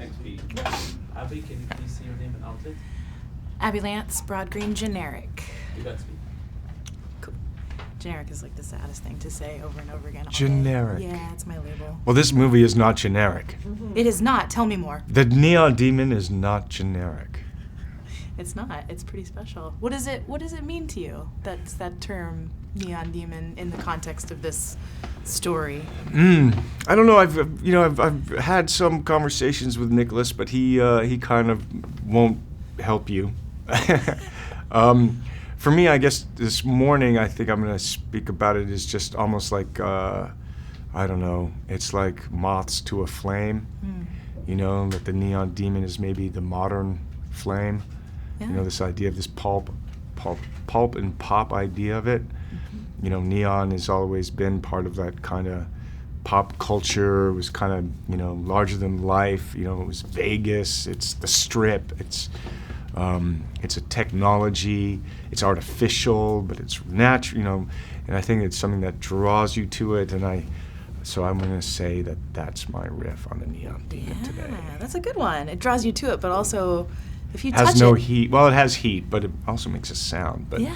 Next week. Abby, can you please say your name and outlet? Abby Lance, Broad Green, generic. You got speed. Cool. Generic is like the saddest thing to say over and over again. all day. Generic. Yeah, it's my label. Well, this movie is not generic. It is not. Tell me more. The Neon Demon is not generic. It's not. It's pretty special. What does it mean to you? That's that term, Neon Demon, in the context of this story. I don't know. I've had some conversations with Nicholas, but he kind of won't help you. For me, I guess this morning, I think I'm going to speak about it as just almost like I don't know. It's like moths to a flame. You know, that the Neon Demon is maybe the modern flame. Yeah. You know, this idea of this pulp and pop idea of it. You know, neon has always been part of that kind of pop culture. It was kind of, you know, larger than life. You know, it was Vegas. It's the Strip. It's a technology. It's artificial, but it's natural. You know, and I think it's something that draws you to it. So I'm going to say that that's my riff on the Neon Demon today. Yeah, that's a good one. It draws you to it, but also, if you Has touch no it, heat. Well, it has heat, but it also makes a sound. But yeah.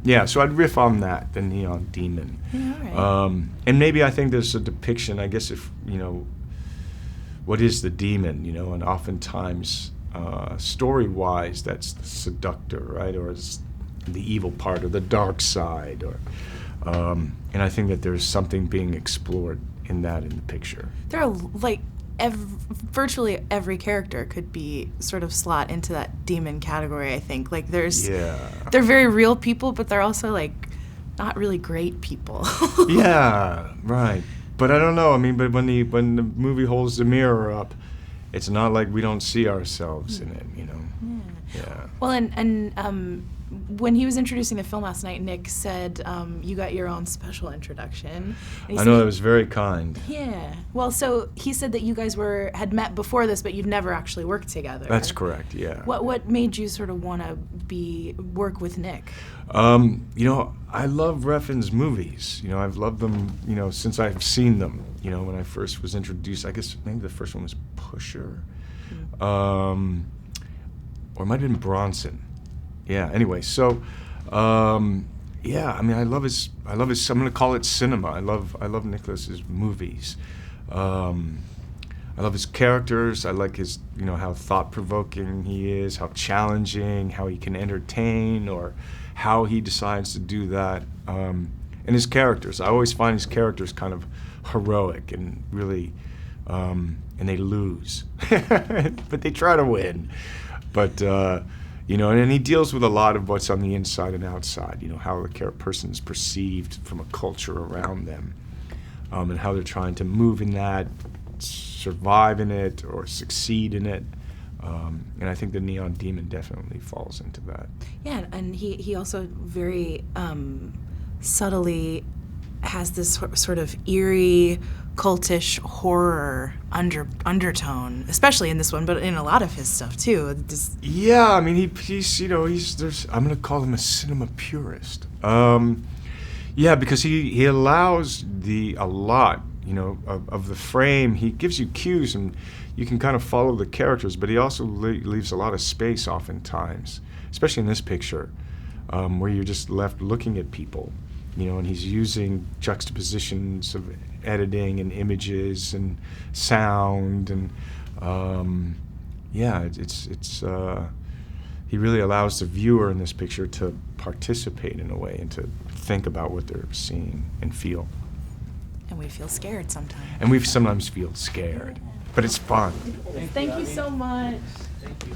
yeah, so I'd riff on that, the Neon Demon. Yeah, all right. And maybe I think there's a depiction, I guess, if, you know, what is the demon, you know, and oftentimes story-wise, that's the seductor, right, or it's the evil part or the dark side, or and I think that there's something being explored in that in the picture. There are like virtually every character could be sort of slot into that demon category. I think like they're very real people, but they're also like not really great people. Yeah, right. But I don't know. I mean, but when the movie holds the mirror up, it's not like we don't see ourselves in it, you know. Yeah. Well, and when he was introducing the film last night, Nick said you got your own special introduction. I know, that was very kind. Yeah. Well, so he said that you guys had met before this, but you'd never actually worked together. That's correct, yeah. What made you sort of want to work with Nick? You know, I love Refn's movies. You know, I've loved them, you know, since I've seen them. You know, when I first was introduced, I guess maybe the first one was Pusher. Or it might have been Bronson. Yeah, anyway, so, yeah, I mean, I love his, I'm gonna call it cinema. I love Nicholas's movies. I love his characters. I like his, you know, how thought-provoking he is, how challenging, how he can entertain, or how he decides to do that. And his characters, I always find his characters kind of heroic and really, and they lose, but they try to win. But, you know, and he deals with a lot of what's on the inside and outside, you know, how the person is perceived from a culture around them, and how they're trying to move in that, survive in it, or succeed in it. And I think the Neon Demon definitely falls into that. Yeah, and he also very subtly has this sort of eerie, cultish horror undertone, especially in this one, but in a lot of his stuff too. Yeah, I mean, he's you know, I'm gonna call him a cinema purist. Yeah, because he allows a lot, you know, of the frame. He gives you cues and you can kind of follow the characters, but he also leaves a lot of space oftentimes, especially in this picture, where you're just left looking at people, you know, and he's using juxtapositions of editing and images and sound, and yeah, he really allows the viewer in this picture to participate in a way and to think about what they're seeing and feel. And we feel scared sometimes. And we sometimes feel scared, but it's fun. Thank you so much. Thank you.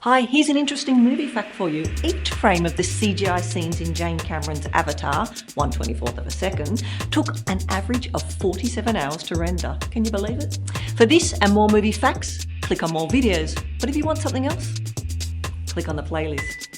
Hi, here's an interesting movie fact for you. Each frame of the CGI scenes in Jane Cameron's Avatar, 1/24th of a second, took an average of 47 hours to render. Can you believe it? For this and more movie facts, click on more videos. But if you want something else, click on the playlist.